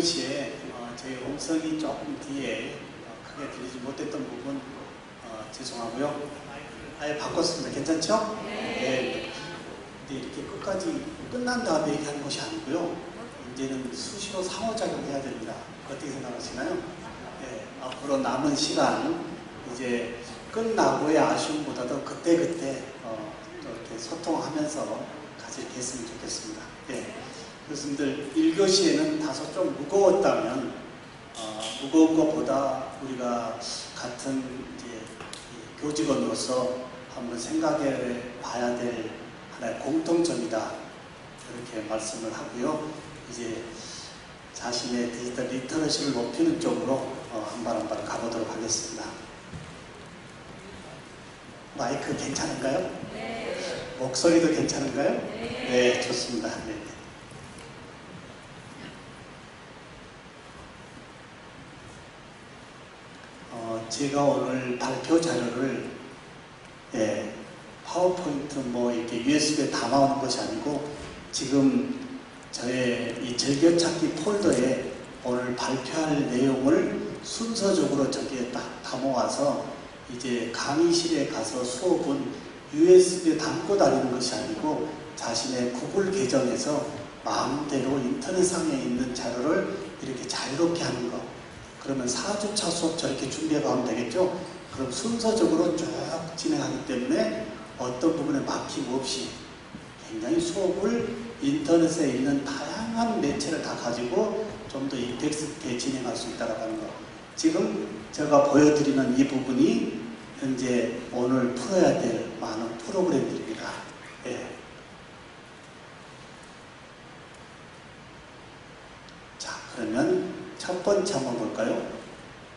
1교시에 저희 음성이 조금 뒤에 크게 들리지 못했던 부분 죄송하고요. 아예 바꿨습니다. 괜찮죠? 네. 근데 이렇게 끝까지 끝난 다음에 얘기하는 것이 아니고요. 이제는 수시로 상호작용해야 됩니다. 어떻게 생각하시나요? 네. 앞으로 남은 시간 이제 끝나고의 아쉬움보다도 그때그때 이렇게 소통하면서 같이 이렇게 했으면 좋겠습니다. 네. 교수님들 1교시에는 다소 좀 무거웠다면 무거운 것보다 우리가 같은 이제 교직원으로서 한번 생각해 봐야 될 하나의 공통점이다 이렇게 말씀을 하고요. 이제 자신의 디지털 리터러시를 높이는 쪽으로 한 발 한 발 가보도록 하겠습니다. 마이크 괜찮은가요? 네. 목소리도 괜찮은가요? 네, 네 좋습니다. 네. 제가 오늘 발표 자료를 파워포인트 이렇게 USB에 담아오는 것이 아니고 지금 저의 이 즐겨찾기 폴더에 오늘 발표할 내용을 순서적으로 저기에 딱 담아와서 이제 강의실에 가서 수업은 USB에 담고 다니는 것이 아니고 자신의 구글 계정에서 마음대로 인터넷상에 있는 자료를 이렇게 자유롭게 하는 것. 그러면 4주차 수업 저렇게 준비해가면 되겠죠? 그럼 순서적으로 쭉 진행하기 때문에 어떤 부분에 막힘 없이 굉장히 수업을 인터넷에 있는 다양한 매체를 다 가지고 좀 더 임팩트 있게 진행할 수 있다고 하는 거. 지금 제가 보여드리는 이 부분이 현재 오늘 풀어야 될 많은 프로그램들입니다. 예. 자, 그러면 첫 번째 한번 볼까요?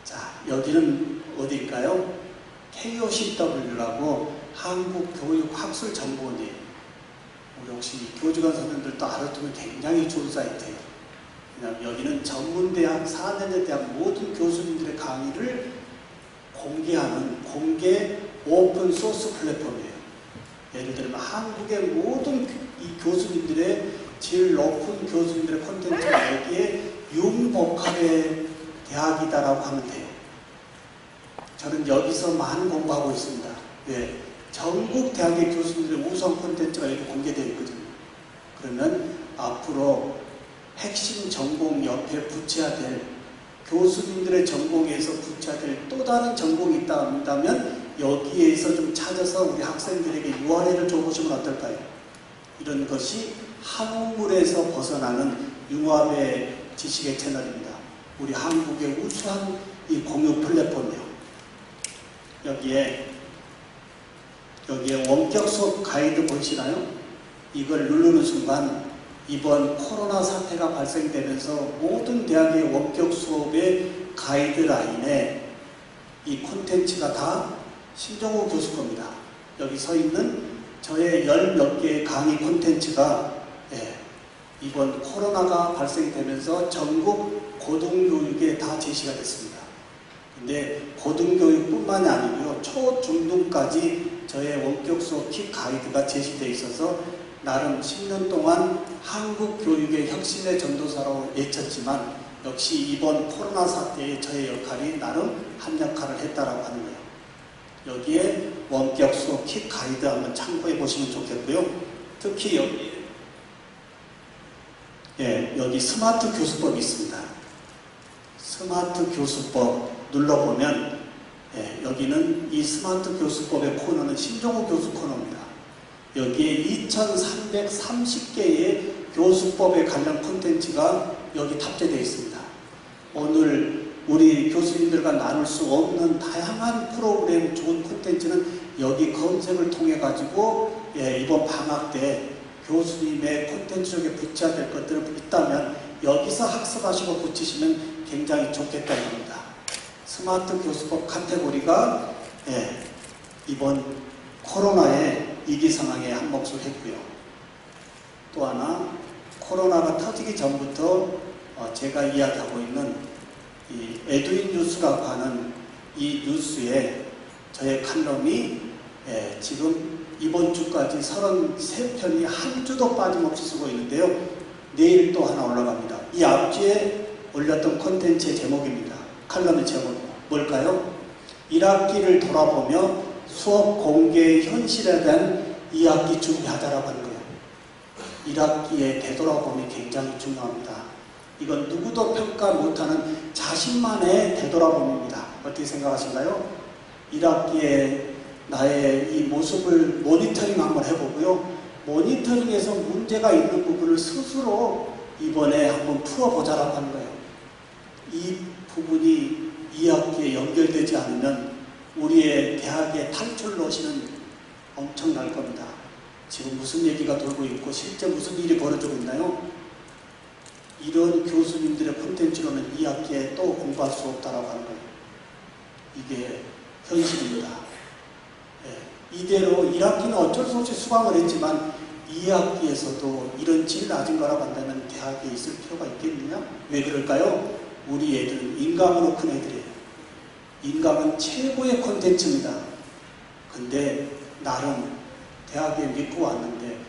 자, 여기는 어디일까요? KOCW라고 한국교육학술정보원이에요. 우리 혹시 교직원 선생님들도 알아두면 굉장히 좋은 사이트예요. 왜냐하면 여기는 전문대학, 4년제 대학 모든 교수님들의 강의를 공개하는 공개 오픈소스 플랫폼이에요. 예를 들면 한국의 모든 이 교수님들의 제일 높은 교수님들의 콘텐츠가 여기에 융복합의 대학이다라고 하면 돼요. 저는 여기서 많이 공부하고 있습니다. 왜? 전국 대학의 교수님들의 우선 콘텐츠가 여기 공개되어 있거든요. 그러면 앞으로 핵심 전공 옆에 붙여야 될 교수님들의 전공에서 붙여야 될 또 다른 전공이 있다면 여기에서 좀 찾아서 우리 학생들에게 URL을 줘보시면 어떨까요? 이런 것이 한국물에서 벗어나는 융합의 지식의 채널입니다. 우리 한국의 우수한 이 공유 플랫폼이요. 여기에 원격 수업 가이드 보이시나요? 이걸 누르는 순간 이번 코로나 사태가 발생되면서 모든 대학의 원격 수업의 가이드라인에 이 콘텐츠가 다 신정호 교수 겁니다. 여기 서 있는 저의 10몇 개의 강의 콘텐츠가 이번 코로나가 발생되면서 전국 고등교육에 다 제시가 됐습니다. 근데 고등교육뿐만이 아니고요. 초, 중등까지 저의 원격 수업 킥 가이드가 제시되어 있어서 나름 10년 동안 한국 교육의 혁신의 전도사로 외쳤지만 역시 이번 코로나 사태에 저의 역할이 나름 한 역할을 했다라고 하는 거예요. 여기에 원격 수업 킥 가이드 한번 참고해 보시면 좋겠고요. 특히 여기 스마트 교수법이 있습니다. 스마트 교수법 눌러보면 여기는 이 스마트 교수법의 코너는 신종호 교수 코너입니다. 여기에 2330개의 교수법에 관련 콘텐츠가 여기 탑재되어 있습니다. 오늘 우리 교수님들과 나눌 수 없는 다양한 프로그램 좋은 콘텐츠는 여기 검색을 통해 가지고 이번 방학 때 교수님의 콘텐츠 쪽에 붙여야 될 것들을 있다면 여기서 학습하시고 붙이시면 굉장히 좋겠다 이겁니다. 스마트 교수법 카테고리가 이번 코로나의 위기 상황에 한 몫을 했고요. 또 하나 코로나가 터지기 전부터 제가 이야기하고 있는 이 에듀인 뉴스라고 하는 이 뉴스에 저의 칼럼이 지금 이번 주까지 33편이 한 주도 빠짐없이 쓰고 있는데요. 내일 또 하나 올라갑니다. 이 앞주에 올렸던 콘텐츠의 제목입니다. 칼럼의 제목 뭘까요? 1학기를 돌아보며 수업 공개의 현실에 대한 2학기 준비하자라고 하는 거예요. 1학기에 되돌아봄이 굉장히 중요합니다. 이건 누구도 평가 못하는 자신만의 되돌아봄입니다. 어떻게 생각하신가요? 1학기에 나의 이 모습을 모니터링 한번 해보고요. 모니터링에서 문제가 있는 부분을 스스로 이번에 한번 풀어보자라고 하는 거예요. 이 부분이 2학기에 연결되지 않으면 우리의 대학의 탈출로시는 엄청날 겁니다. 지금 무슨 얘기가 돌고 있고 실제 무슨 일이 벌어지고 있나요? 이런 교수님들의 콘텐츠로는 2학기에 또 공부할 수 없다라고 하는 거예요. 이게 현실입니다. 예, 이대로 1학기는 어쩔 수 없이 수강을 했지만 2학기에서도 이런 질 낮은 거라고 한다면 대학에 있을 필요가 있겠느냐? 왜 그럴까요? 우리 애들은 인강으로 큰 애들이에요. 인강은 최고의 콘텐츠입니다. 근데 나름 대학에 믿고 왔는데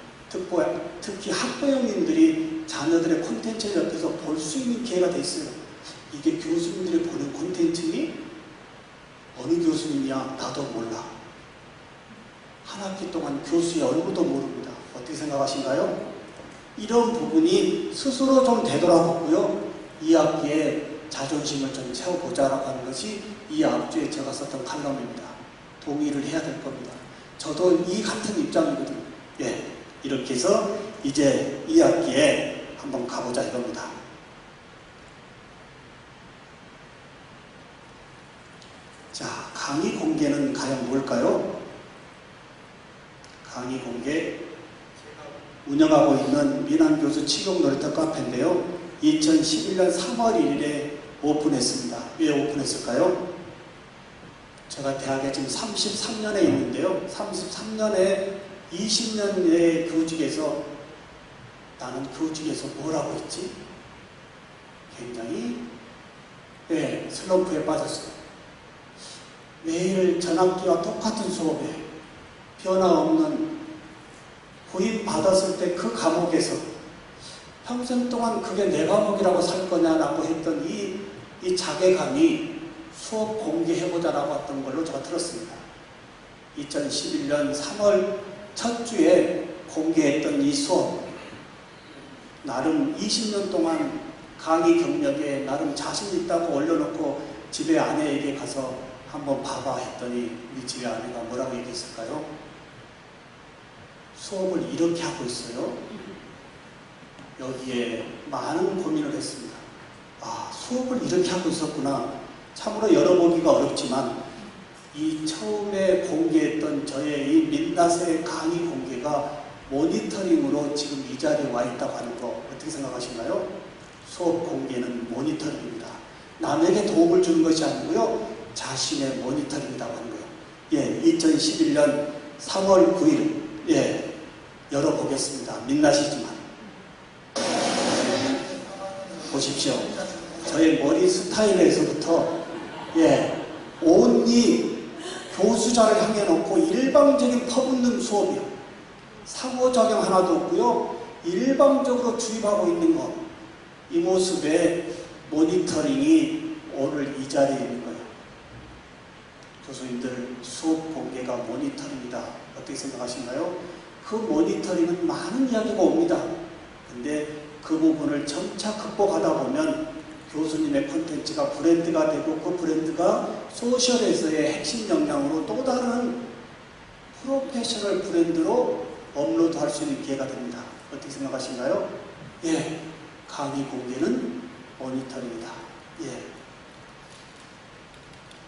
특히 학부형님들이 자녀들의 콘텐츠를 옆에서 볼 수 있는 기회가 돼 있어요. 이게 교수님들이 보는 콘텐츠니? 어느 교수님이야? 나도 몰라. 한 학기 동안 교수의 얼굴도 모릅니다. 어떻게 생각하신가요? 이런 부분이 스스로 좀 되돌아보고요. 2학기에 자존심을 좀 세워보자라고 하는 것이 이 앞주에 제가 썼던 칼럼입니다. 동의를 해야 될 겁니다. 저도 이 같은 입장이거든요. 예, 이렇게 해서 이제 2학기에 한번 가보자 이겁니다. 자, 강의 공개는 과연 뭘까요? 강의 공개, 운영하고 있는 민환교수 치공 놀이터 카페인데요. 2011년 3월 1일에 오픈했습니다. 왜 오픈했을까요? 제가 대학에 지금 33년에 있는데요. 33년에 20년의 교직에서 나는 교직에서 뭘 하고 있지? 굉장히 슬럼프에 빠졌어요. 매일 전학기와 똑같은 수업에 변화없는 구입 받았을 때 그 과목에서 평생 동안 그게 내 과목이라고 살 거냐라고 했던 이 자괴감이 수업 공개해보자라고 했던 걸로 제가 들었습니다. 2011년 3월 첫 주에 공개했던 이 수업, 나름 20년 동안 강의 경력에 나름 자신 있다고 올려놓고 집에 아내에게 가서 한번 봐봐 했더니 우리 집에 아내가 뭐라고 얘기했을까요? 수업을 이렇게 하고 있어요. 여기에 많은 고민을 했습니다. 아, 수업을 이렇게 하고 있었구나. 참으로 열어보기가 어렵지만 이 처음에 공개했던 저의 이 민낯의 강의 공개가 모니터링으로 지금 이 자리에 와 있다고 하는 거 어떻게 생각하신가요? 수업 공개는 모니터링입니다. 남에게 도움을 주는 것이 아니고요. 자신의 모니터링이라고 하는 거예요. 예, 2011년 3월 9일 예, 열어보겠습니다. 민낯이지만 보십시오. 저의 머리 스타일에서부터 온리 교수자를 향해 놓고 일방적인 퍼붓는 수업이요. 상호작용 하나도 없고요. 일방적으로 주입하고 있는 것. 이 모습에 모니터링이 오늘 이 자리에 있는 거예요. 교수님들 수업 공개가 모니터링이다. 어떻게 생각하신가요? 그 모니터링은 많은 이야기가 옵니다. 근데 그 부분을 점차 극복하다 보면 교수님의 콘텐츠가 브랜드가 되고 그 브랜드가 소셜에서의 핵심 역량으로 또 다른 프로페셔널 브랜드로 업로드할 수 있는 기회가 됩니다. 어떻게 생각하신가요? 예, 강의 공개는 모니터링이다. 예,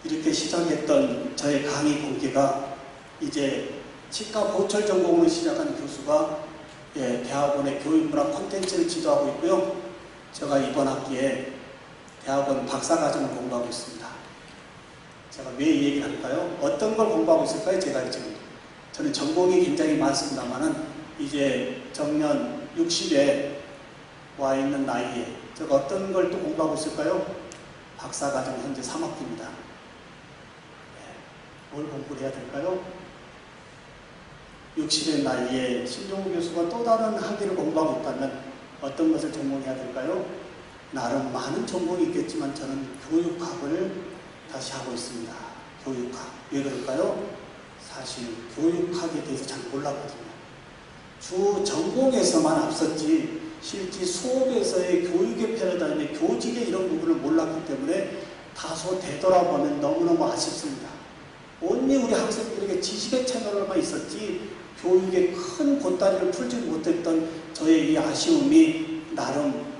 이렇게 시작했던 저의 강의 공개가 이제 치과 보철 전공을 시작한 교수가 대학원의 교육문화 콘텐츠를 지도하고 있고요. 제가 이번 학기에 대학원 박사과정을 공부하고 있습니다. 제가 왜 이 얘기를 할까요? 어떤 걸 공부하고 있을까요? 제가 지금 저는 전공이 굉장히 많습니다만은 이제 정년 60에 와 있는 나이에 제가 어떤 걸 또 공부하고 있을까요? 박사과정 현재 3학기입니다. 뭘 공부를 해야 될까요? 60의 나이에 신종우 교수가 또 다른 학위를 공부하고 있다면 어떤 것을 전공해야 될까요? 나름 많은 전공이 있겠지만 저는 교육학을 다시 하고 있습니다. 교육학. 왜 그럴까요? 사실 교육학에 대해서 잘 몰랐거든요. 주 전공에서만 앞섰지 실제 수업에서의 교육의 패러다임의 교직의 이런 부분을 몰랐기 때문에 다소 되돌아보면 너무너무 아쉽습니다. 온리 우리 학생들에게 지식의 채널만 있었지 교육의 큰 보따리를 풀지 못했던 저의 이 아쉬움이 나름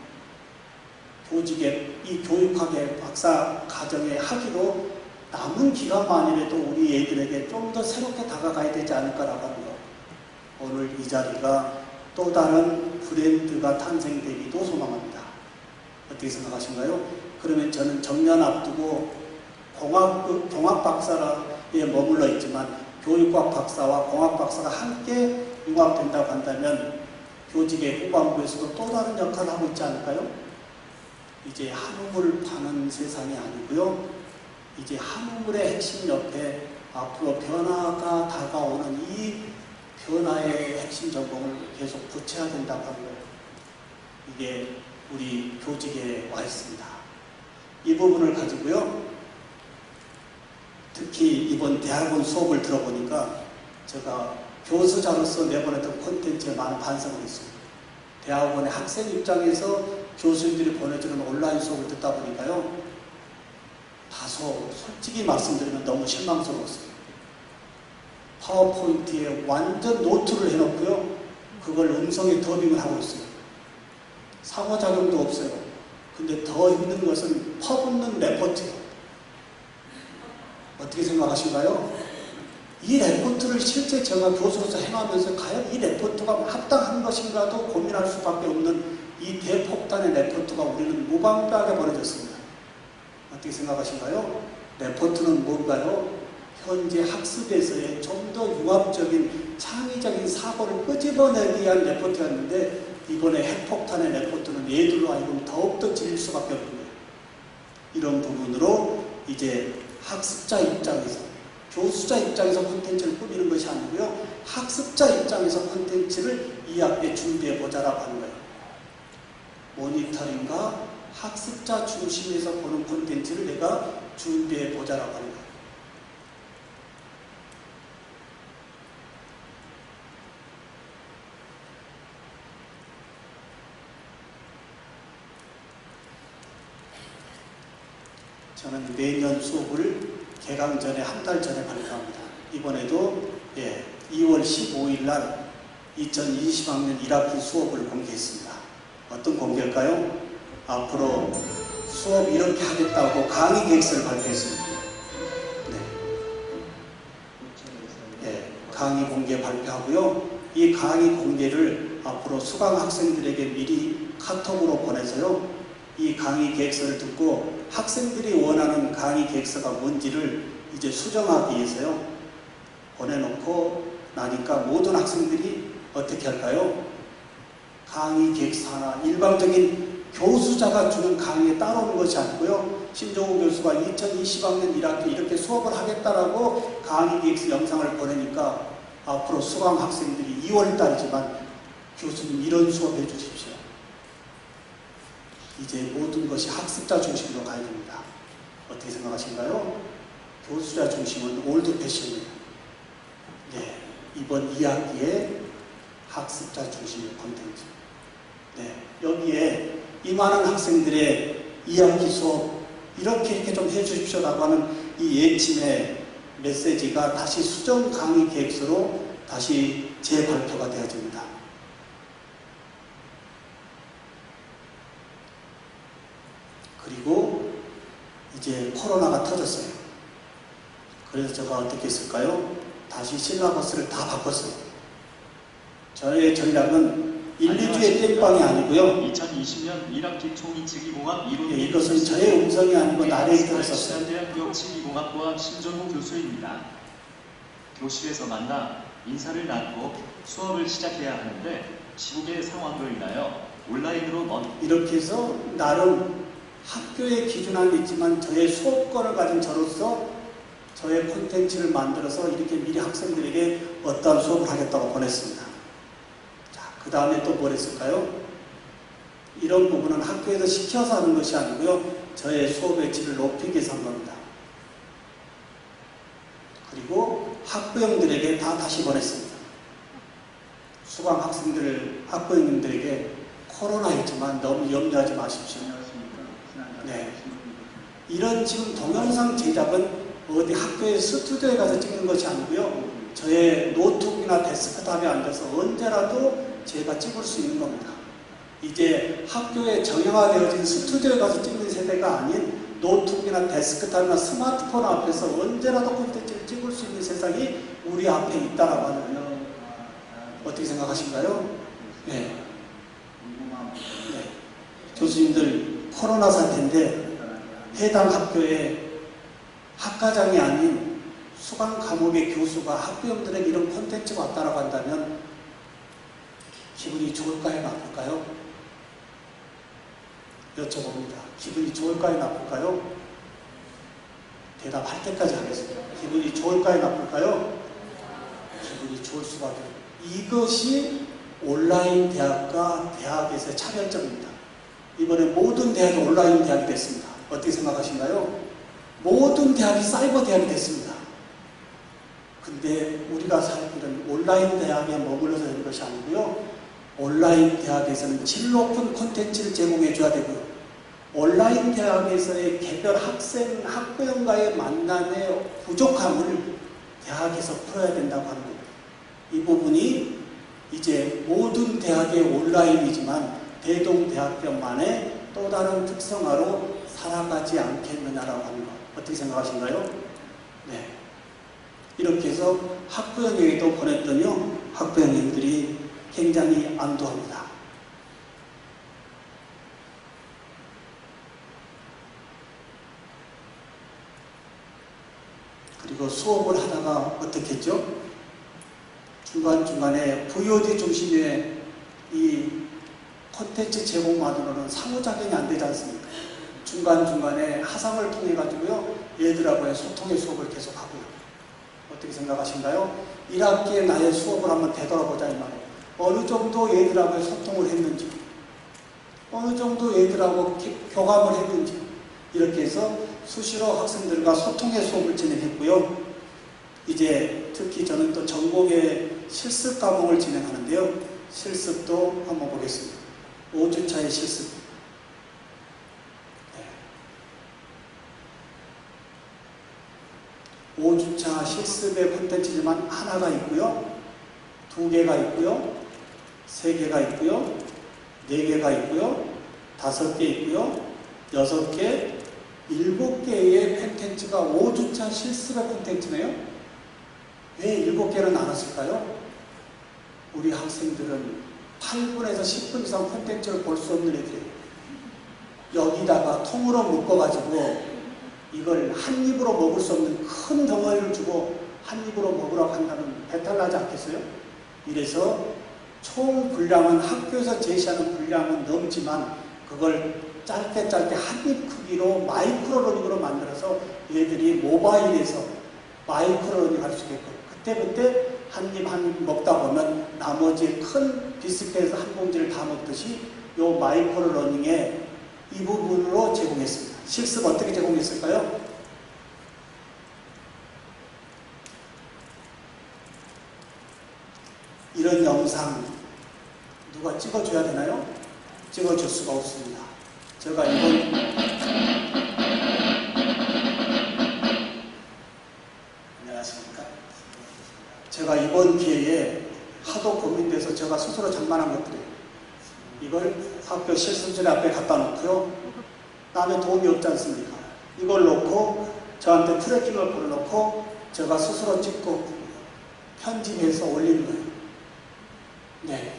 교직의 이 교육학의 박사 과정에 하기로 남은 기간만이라도 우리 애들에게 좀 더 새롭게 다가가야 되지 않을까라고 하는 것. 오늘 이 자리가 또 다른 브랜드가 탄생되기도 소망합니다. 어떻게 생각하신가요? 그러면 저는 정년 앞두고 공학 박사에 머물러 있지만 교육학 박사와 공학 박사가 함께 융합된다고 한다면 교직의 후반부에서도 또 다른 역할을 하고 있지 않을까요? 이제 한우물 파는 세상이 아니고요. 이제 한우물의 핵심 옆에 앞으로 변화가 다가오는 이 변화의 핵심 전공을 계속 붙여야 된다고 하는 거예요. 이게 우리 교직에 와 있습니다. 이 부분을 가지고요. 특히 이번 대학원 수업을 들어보니까 제가 교수자로서 내보냈던 콘텐츠에 많은 반성을 했습니다. 대학원의 학생 입장에서 교수님들이 보내주는 온라인 수업을 듣다 보니까요. 다소 솔직히 말씀드리면 너무 실망스러웠어요. 파워포인트에 완전 노트를 해놓고요. 그걸 음성에 더빙을 하고 있어요. 상호작용도 없어요. 근데 더 힘든 것은 퍼붓는 레포트예요. 어떻게 생각하신가요? 이 레포트를 실제 제가 교수로서 행하면서 과연 이 레포트가 합당한 것인가도 고민할 수밖에 없는 이 대폭탄의 레포트가 우리는 무방비하게 벌어졌습니다. 어떻게 생각하신가요? 레포트는 뭔가요? 현재 학습에서의 좀 더 융합적인 창의적인 사고를 끄집어내기 위한 레포트였는데 이번에 핵폭탄의 레포트는 얘들로 하여금 더욱더 질릴 수밖에 없는 거예요. 이런 부분으로 이제 학습자 입장에서 교수자 입장에서 콘텐츠를 꾸미는 것이 아니고요. 학습자 입장에서 콘텐츠를 이 학기에 준비해 보자라고 하는 거예요. 모니터링과 학습자 중심에서 보는 콘텐츠를 내가 준비해 보자라고 하는 거예요. 저는 매년 수업을 개강 전에 한 달 전에 발표합니다. 이번에도 2월 15일 날 2020학년 1학기 수업을 공개했습니다. 어떤 공개일까요? 앞으로 수업 이렇게 하겠다고 강의 계획서를 발표했습니다. 강의 공개 발표하고요. 이 강의 공개를 앞으로 수강 학생들에게 미리 카톡으로 보내서요. 이 강의 계획서를 듣고 학생들이 원하는 강의 계획서가 뭔지를 이제 수정하기 위해서요. 보내놓고 나니까 모든 학생들이 어떻게 할까요? 강의 계획서 하나, 일방적인 교수자가 주는 강의에 따라오는 것이 아니고요. 신종우 교수가 2020학년 1학기 이렇게 수업을 하겠다라고 강의 계획서 영상을 보내니까 앞으로 수강 학생들이 2월달이지만 교수님 이런 수업 해주십시오. 이제 모든 것이 학습자 중심으로 가야 됩니다. 어떻게 생각하신가요? 교수자 중심은 올드 패션이에요. 이번 2학기에 학습자 중심의 콘텐츠. 여기에 이만한 학생들의 2학기 수업 이렇게 좀 해주십시오라고 하는 이 예침의 메시지가 다시 수정 강의 계획서로 다시 재발표가 되어집니다. 그리고 이제 코로나가 터졌어요. 그래서 제가 어떻게 했을까요? 다시 실라버스를 다 바꿨어요. 저의 전략은 1, 2주의 땜빵이 아니고요. 2020년 1학기 총인치기공학 이론 이것은 저의 음성이 아니고 나레이터를 썼어요. 신한대학교 치기공학과 신정우 교수입니다. 교실에서 만나 인사를 나누고 수업을 시작해야 하는데 시국의 상황으로 인하여 온라인으로 이렇게 해서 나름 학교의 기준은 있지만 저의 수업권을 가진 저로서 저의 콘텐츠를 만들어서 이렇게 미리 학생들에게 어떠한 수업을 하겠다고 보냈습니다. 자, 그 다음에 또 뭘 했을까요? 이런 부분은 학교에서 시켜서 하는 것이 아니고요. 저의 수업의 질을 높이기 위해서 한 겁니다. 그리고 학부형들에게 다 다시 보냈습니다. 수강 학생들, 학부형님들에게 코로나였지만 너무 염려하지 마십시오. 네. 이런 지금 동영상 제작은 어디 학교의 스튜디오에 가서 찍는 것이 아니고요. 저의 노트북이나 데스크탑에 앉아서 언제라도 제가 찍을 수 있는 겁니다. 이제 학교에 정형화되어진 스튜디오에 가서 찍는 세대가 아닌 노트북이나 데스크탑이나 스마트폰 앞에서 언제라도 콘텐츠를 찍을 수 있는 세상이 우리 앞에 있다라고 하는데요. 어떻게 생각하신가요? 네. 네. 교수님들 코로나 사태인데 해당 학교에 학과장이 아닌 수강 과목의 교수가 학부형들에게 이런 콘텐츠가 왔다라고 한다면 기분이 좋을까요? 나쁠까요? 여쭤봅니다. 기분이 좋을까요? 나쁠까요? 대답할 때까지 하겠습니다. 기분이 좋을까요? 나쁠까요? 기분이 좋을 수밖에 없습니다. 이것이 온라인 대학과 대학에서의 차별점입니다. 이번에 모든 대학이 온라인 대학이 됐습니다. 어떻게 생각하신가요? 모든 대학이 사이버 대학이 됐습니다. 근데 우리가 살고 있는 온라인 대학에 머물러서 되는 것이 아니고요. 온라인 대학에서는 질 높은 콘텐츠를 제공해 줘야 되고요. 온라인 대학에서의 개별 학생, 학부형과의 만남의 부족함을 대학에서 풀어야 된다고 하는 겁니다. 이 부분이 이제 모든 대학의 온라인이지만 대동대학교만의 또 다른 특성화로 살아가지 않겠느냐라고 하는 것. 어떻게 생각하신가요? 네. 이렇게 해서 학부형에게도 보냈더니요. 학부형님들이 굉장히 안도합니다. 그리고 수업을 하다가 어떻게 했죠? 중간중간에 VOD 중심의 이 콘텐츠 제공만으로는 상호작용이 안 되지 않습니까? 중간중간에 화상을 통해 가지고요. 얘들하고의 소통의 수업을 계속하고요. 어떻게 생각하신가요? 1학기에 나의 수업을 한번 되돌아보자 이 말이에요. 어느 정도 얘들하고의 소통을 했는지, 어느 정도 얘들하고 교감을 했는지, 이렇게 해서 수시로 학생들과 소통의 수업을 진행했고요. 이제 특히 저는 또 전공의 실습 과목을 진행하는데요. 실습도 한번 보겠습니다. 5주차의 실습. 네. 5주차 실습의 콘텐츠지만 하나가 있고요. 2개가 있고요. 3개가 있고요. 4개가 있고요. 5개 있고요. 6개, 7개의 콘텐츠가 5주차 실습의 콘텐츠네요. 왜 7개는 나눴을까요? 우리 학생들은 8분에서 10분 이상 콘텐츠를 볼 수 없는 애들이에요. 여기다가 통으로 묶어가지고 이걸 한 입으로 먹을 수 없는 큰 덩어리를 주고 한 입으로 먹으라고 한다면 배탈 나지 않겠어요? 이래서 총 분량은 학교에서 제시하는 분량은 넘지만 그걸 짧게 한 입 크기로 마이크로러닝으로 만들어서 얘들이 모바일에서 마이크로러닝 할 수 있게끔 그때 한 입 먹다 보면 나머지 큰 비스켓에서 한 봉지를 다 먹듯이 요 마이크로러닝의 이 부분으로 제공했습니다. 실습 어떻게 제공했을까요? 이런 영상 누가 찍어줘야 되나요? 찍어줄 수가 없습니다. 제가 이번 안녕하십니까? 제가 이번 기회에 하도 고민돼서 제가 스스로 장만한 것들이에요. 이걸 학교 실습실 앞에 갖다 놓고요. 남의 도움이 없지 않습니까? 이걸 놓고 저한테 트래킹을 걸어놓고 제가 스스로 찍고 편집해서 올리는 거예요. 네.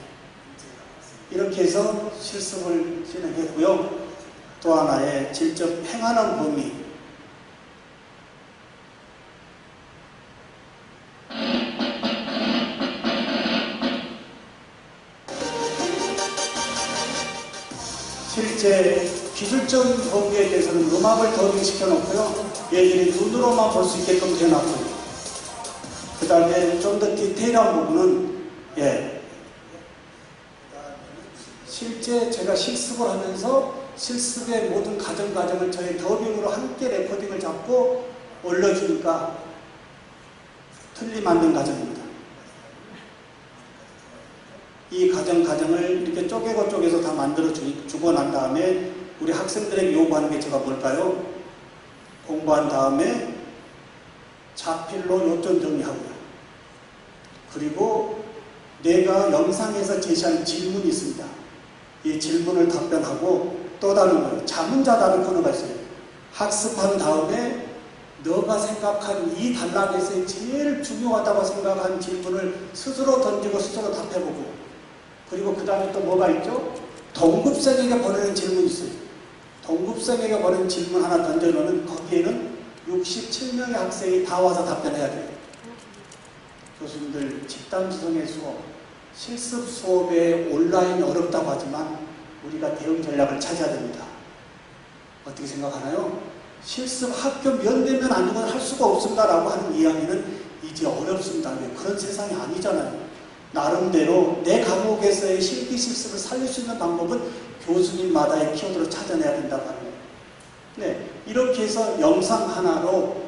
이렇게 해서 실습을 진행했고요. 또 하나의 직접 행하는 범위. 실제 기술적인 범위에 대해서는 음악을 더빙시켜 놓고요. 얘들이 눈으로만 볼 수 있게끔 해놨고요. 그 다음에 좀 더 디테일한 부분은 실제 제가 실습을 하면서 실습의 모든 과정을 저의 더빙으로 함께 레코딩을 잡고 올려주니까 틀림 만든 과정입니다. 이 과정을 이렇게 쪼개서 다 만들어 주고 난 다음에 우리 학생들에게 요구하는 게 제가 뭘까요? 공부한 다음에 자필로 요점 정리하고요. 그리고 내가 영상에서 제시한 질문이 있습니다. 이 질문을 답변하고 또 다른 거예요. 자문자답의 코너가 있어요. 학습한 다음에 너가 생각한 이 단락에서 제일 중요하다고 생각한 질문을 스스로 던지고 스스로 답해보고, 그리고 그 다음에 또 뭐가 있죠? 동급생에게 보내는 질문이 있어요. 동급생에게 보내는 질문 하나 던져놓으면 거기에는 67명의 학생이 다 와서 답변해야 돼요. 교수님들 집단지성의 수업, 실습 수업에 온라인이 어렵다고 하지만 우리가 대응 전략을 찾아야 됩니다. 어떻게 생각하나요? 실습 학교 면대면 아니고는 할 수가 없습니다라고 하는 이야기는 이제 어렵습니다. 왜? 그런 세상이 아니잖아요. 나름대로 내 과목에서의 실기 실습을 살릴 수 있는 방법은 교수님마다의 키워드로 찾아내야 된다고 하는 거예요. 네, 이렇게 해서 영상 하나로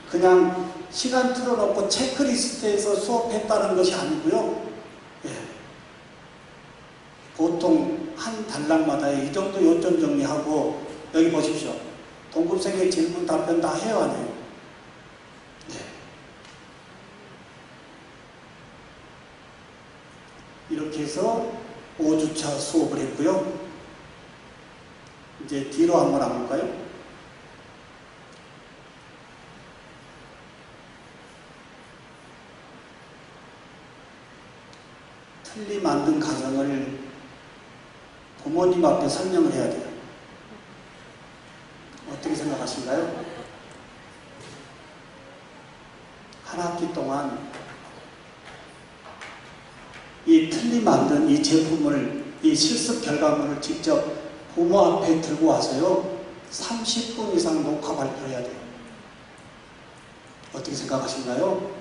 그냥 시간 틀어놓고 체크리스트에서 수업했다는 것이 아니고요. 보통 한 단락마다 이 정도 요점 정리하고, 여기 보십시오. 동급생의 질문 답변 다 해야 하네요. 이렇게 해서 5주차 수업을 했고요. 이제 뒤로 한번 가볼까요? 틀리 만든 과정을 부모님 앞에 설명을 해야 돼요. 어떻게 생각하신가요? 한 학기 동안 이 틀리 만든 이 제품을, 이 실습 결과물을 직접 부모 앞에 들고 와서요, 30분 이상 녹화 발표를 해야 돼요. 어떻게 생각하신가요?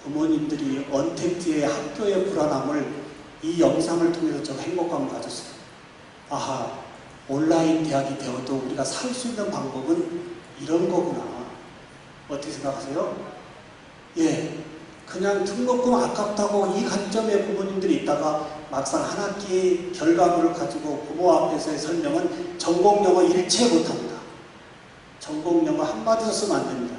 부모님들이 언택트의 학교의 불안함을 이 영상을 통해서 좀 행복감을 가졌어요. 아하, 온라인 대학이 되어도 우리가 살 수 있는 방법은 이런 거구나. 어떻게 생각하세요? 그냥 등록금 아깝다고 이 관점의 부모님들이 있다가 막상 한 학기 결과물을 가지고 부모 앞에서의 설명은 전공영어 일체 못합니다. 전공영어 한마디도 쓰면 안 됩니다.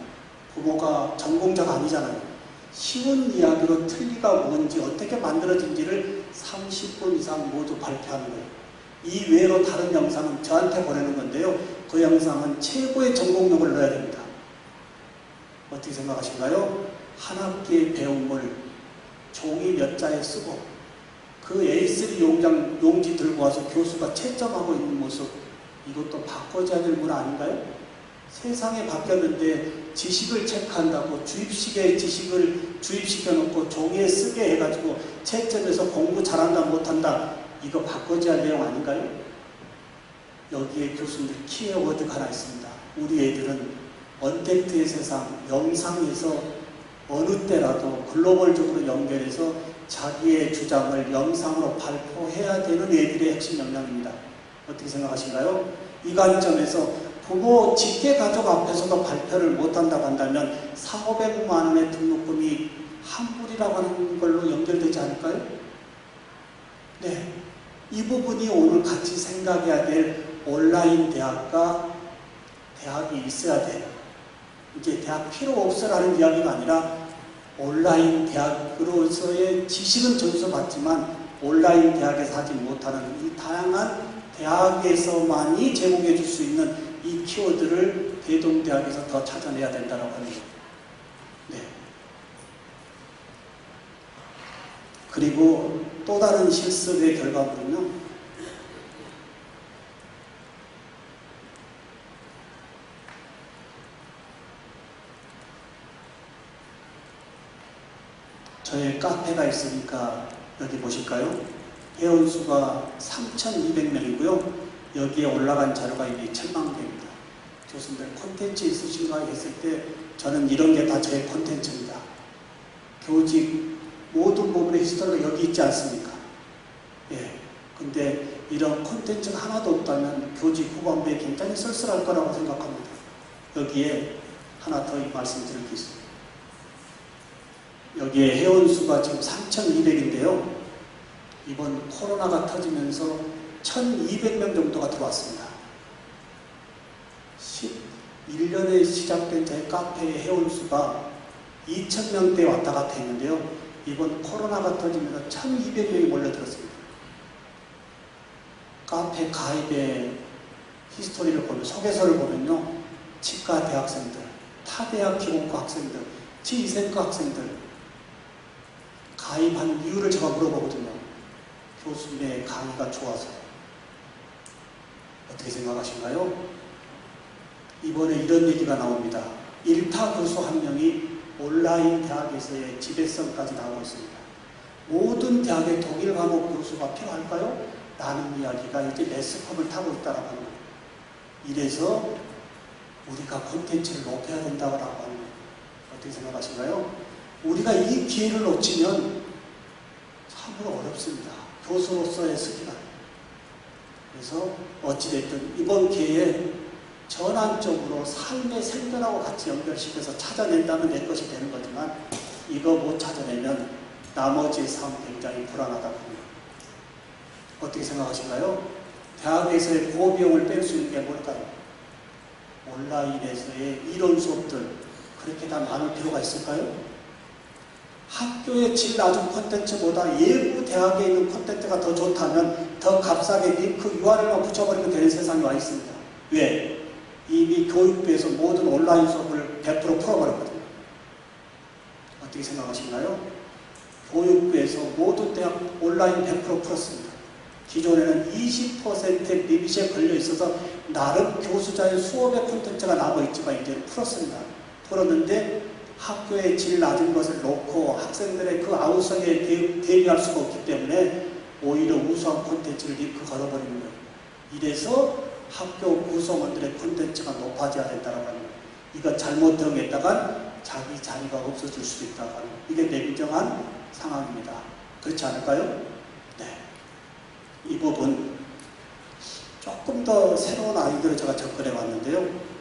부모가 전공자가 아니잖아요. 쉬운 이야기로 틀리가 뭔지 어떻게 만들어진지를 30분 이상 모두 발표하는 거예요. 이 외로 다른 영상은 저한테 보내는 건데요. 그 영상은 최고의 전공력을 넣어야 됩니다. 어떻게 생각하신가요? 한 학기의 배움을 종이 몇 자에 쓰고 그 A3 용지 들고 와서 교수가 채점하고 있는 모습, 이것도 바꿔줘야 될 문화 아닌가요? 세상이 바뀌었는데 지식을 체크한다고 주입식의 지식을 주입시켜놓고 종이에 쓰게 해가지고 채점해서 공부 잘한다 못한다, 이거 바꿔줘야 할 내용 아닌가요? 여기에 교수님들 키워드가 하나 있습니다. 우리 애들은 언택트의 세상, 영상에서 어느 때라도 글로벌적으로 연결해서 자기의 주장을 영상으로 발표해야 되는 애들의 핵심 역량입니다. 어떻게 생각하신가요? 이 관점에서 부모 직계가족 앞에서도 발표를 못한다고 한다면 4,500만 원의 등록금이 환불이라고 하는 걸로 연결되지 않을까요? 네, 이 부분이 오늘 같이 생각해야 될 온라인 대학과 대학이 있어야 돼요. 이제 대학 필요 없어라는 이야기가 아니라 온라인 대학으로서의 지식은 전수 받지만 온라인 대학에서 하지 못하는 이 다양한 대학에서만이 제공해 줄 수 있는 이 키워드를 대동대학에서 더 찾아내야 된다고 합니다. 네. 그리고 또 다른 실습의 결과물은요, 저의 카페가 있으니까 여기 보실까요? 회원수가 3,200명이고요. 여기에 올라간 자료가 이미 1,000만 개입니다. 교수님들 콘텐츠 있으신가 했을 때 저는 이런 게 다 저의 콘텐츠입니다. 교직 모든 부분의 히스토리가 여기 있지 않습니까? 근데 이런 콘텐츠가 하나도 없다면 교직 후반부에 굉장히 쓸쓸할 거라고 생각합니다. 여기에 하나 더 말씀드릴 게 있습니다. 여기에 회원수가 지금 3,200인데요. 이번 코로나가 터지면서 1,200명 정도가 들어왔습니다. 1년에 시작된 제 카페의 회원수가 2,000명대 왔다 갔다 했는데요. 이번 코로나가 터지면서 1,200명이 몰려들었습니다. 카페 가입의 히스토리를 보면, 소개서를 보면요. 치과 대학생들, 타대학 기공과 학생들, 지휘생과 학생들 가입한 이유를 제가 물어보거든요. 교수님의 강의가 좋아서. 어떻게 생각하신가요? 이번에 이런 얘기가 나옵니다. 일타 교수 한 명이 온라인 대학에서의 지배성까지 나오고 있습니다. 모든 대학의 독일 과목 교수가 필요할까요? 라는 이야기가 이제 매스컴을 타고 있다고 하는 거예요. 이래서 우리가 콘텐츠를 높여야 된다고 하는 거예요. 어떻게 생각하신가요? 우리가 이 기회를 놓치면 참으로 어렵습니다. 교수로서의 스기가. 그래서 어찌됐든 이번 기회에 전환적으로 삶의 생존하고 같이 연결시켜서 찾아낸다면 내 것이 되는 거지만 이거 못 찾아내면 나머지의 삶 굉장히 불안하다고 합니다. 어떻게 생각하신가요? 대학에서의 고비용을 뺄 수 있는 게 뭘까요? 온라인에서의 이론 수업들 그렇게 다 많을 필요가 있을까요? 학교의 질 낮은 콘텐츠보다 예부 대학에 있는 콘텐츠가 더 좋다면 더 값싸게 링크 URL만 붙여버리면 되는 세상이 와 있습니다. 왜? 이미 교육부에서 모든 온라인 수업을 100% 풀어버렸거든요. 어떻게 생각하신가요? 교육부에서 모든 대학 온라인 100% 풀었습니다. 기존에는 20% 리밋에 걸려 있어서 나름 교수자의 수업의 콘텐츠가 남아있지만 이제 풀었습니다. 풀었는데 학교의 질 낮은 것을 놓고 학생들의 그 아우성에 대비할 수가 없기 때문에 오히려 우수한 콘텐츠를 링크 걸어버리는 거예요. 이래서 학교 구성원들의 콘텐츠가 높아져야 된다고 하는 거예요. 이거 잘못 정했다간 자기 자리가 없어질 수도 있다고 하는 거예요. 이게 냉정한 상황입니다. 그렇지 않을까요? 네. 이 부분 조금 더 새로운 아이디어를 제가 접근해 왔는데요.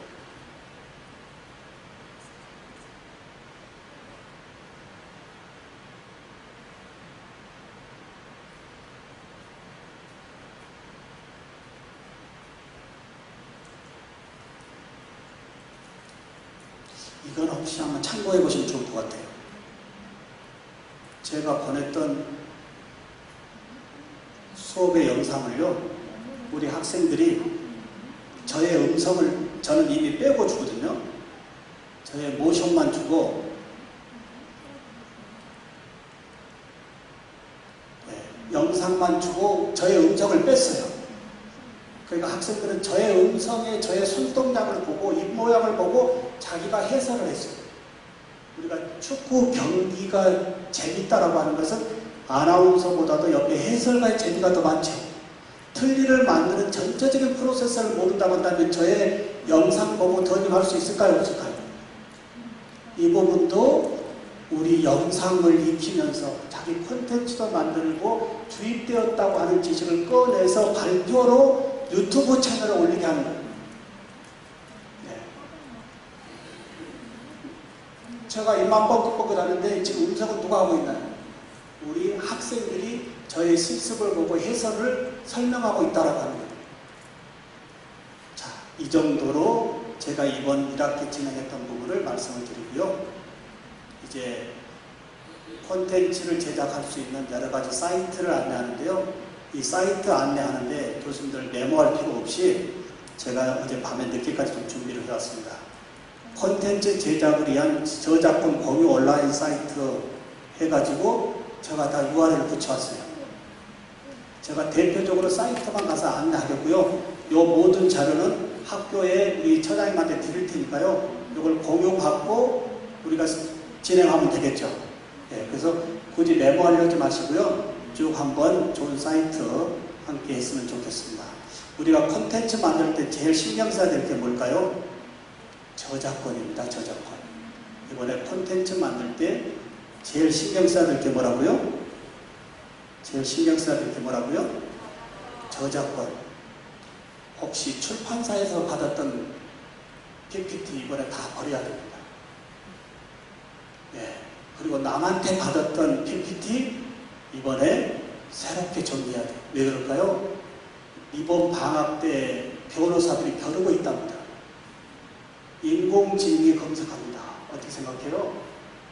이건 혹시 한번 참고해 보시면 좋을 것 같아요. 제가 보냈던 수업의 영상을요, 우리 학생들이 저의 음성을 저는 이미 빼고 주거든요. 저의 모션만 주고, 영상만 주고 저의 음성을 뺐어요. 그러니까 학생들은 저의 음성에 저의 손동작을 보고 입 모양을 보고 자기가 해설을 했어요. 우리가 축구 경기가 재밌다라고 하는 것은 아나운서보다도 옆에 해설가의 재미가 더 많죠. 틀니를 만드는 전체적인 프로세스를 모른다고 한다면 저의 영상 보고 더 할 수 있을까요? 없을까요? 이 부분도 우리 영상을 익히면서 자기 콘텐츠도 만들고 주입되었다고 하는 지식을 꺼내서 발표로 유튜브 채널에 올리게 하는 거예요. 네. 제가 입만 뻥긋뻥긋 하는데 지금 음성은 누가 하고 있나요? 우리 학생들이 저의 실습을 보고 해설을 설명하고 있다라고 하는 거예요. 자, 이 정도로 제가 이번 1학기 진행했던 부분을 말씀을 드리고요. 이제 콘텐츠를 제작할 수 있는 여러 가지 사이트를 안내하는데요. 이 사이트 안내하는데 교수님들 메모할 필요 없이 제가 어젯밤에 늦게까지 좀 준비를 해왔습니다. 콘텐츠 제작을 위한 저작권 공유 온라인 사이트 해가지고 제가 다 URL을 붙여왔어요. 제가 대표적으로 사이트만 가서 안내하겠고요. 요 모든 자료는 학교에 우리 처장님한테 드릴 테니까요. 이걸 공유받고 우리가 진행하면 되겠죠. 네, 그래서 굳이 메모하려지 마시고요. 쭉 한번 좋은 사이트 함께 했으면 좋겠습니다. 우리가 콘텐츠 만들 때 제일 신경 써야 될 게 뭘까요? 저작권입니다. 저작권. 이번에 콘텐츠 만들 때 제일 신경 써야 될 게 뭐라고요? 제일 신경 써야 될 게 뭐라고요? 저작권, 혹시 출판사에서 받았던 PPT 이번에 다 버려야 됩니다. 예. 그리고 남한테 받았던 PPT 이번에 새롭게 정리해야 돼요. 왜 그럴까요? 이번 방학 때 변호사들이 벼르고 있답니다. 인공지능이 검색합니다. 어떻게 생각해요?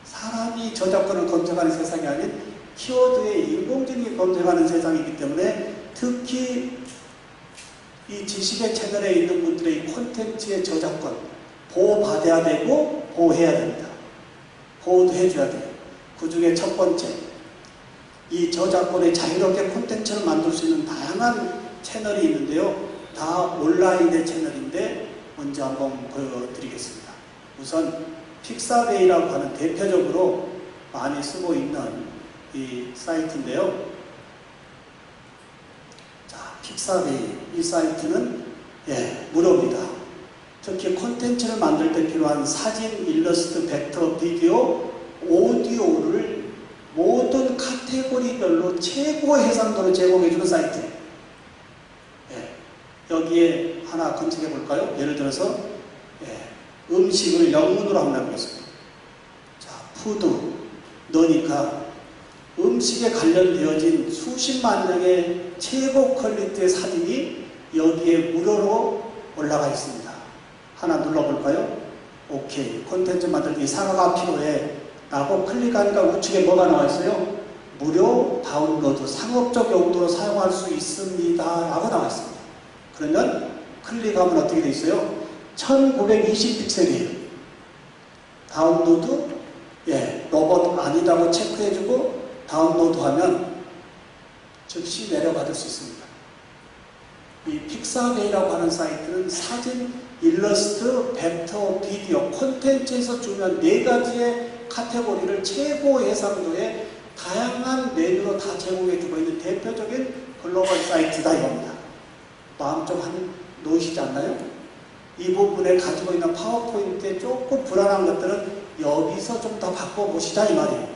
사람이 저작권을 검색하는 세상이 아닌 키워드에 인공지능이 검색하는 세상이기 때문에 특히 이 지식의 채널에 있는 분들의 콘텐츠의 저작권 보호받아야 되고 보호해야 됩니다. 보호도 해줘야 돼요. 그 중에 첫 번째, 이 저작권에 자유롭게 콘텐츠를 만들 수 있는 다양한 채널이 있는데요. 다 온라인의 채널인데 먼저 한번 보여드리겠습니다. 우선 픽사베이라고 하는 대표적으로 많이 쓰고 있는 이 사이트인데요. 자, 픽사베이 이 사이트는 무료입니다. 특히 콘텐츠를 만들 때 필요한 사진, 일러스트, 벡터, 비디오, 오디오를 모든 카테고리별로 최고 해상도로 제공해주는 사이트예요. 여기에 하나 검색해 볼까요? 예를 들어서 음식을 영문으로 한번 해보겠습니다. 자, 푸드 넣으니까 음식에 관련되어진 수십만 명의 최고 퀄리티의 사진이 여기에 무료로 올라가 있습니다. 하나 눌러볼까요? 오케이. 콘텐츠 만들기 사과가 필요해 라고 클릭하니까 우측에 뭐가 나와 있어요? 무료 다운로드 상업적 용도로 사용할 수 있습니다 라고 나와 있습니다. 그러면 클릭하면 어떻게 돼 있어요? 1920픽셀이에요. 다운로드 로봇 아니다고 체크해주고 다운로드하면 즉시 내려받을 수 있습니다. 이 픽사베이라고 하는 사이트는 사진, 일러스트, 벡터, 비디오, 콘텐츠에서 주면 4가지의 카테고리를 최고 해상도의 다양한 메뉴로 다 제공해주고 있는 대표적인 글로벌 사이트다 이겁니다. 마음 좀 놓이시지 않나요? 이 부분에 가지고 있는 파워포인트에 조금 불안한 것들은 여기서 좀 더 바꿔보시자 이 말이에요.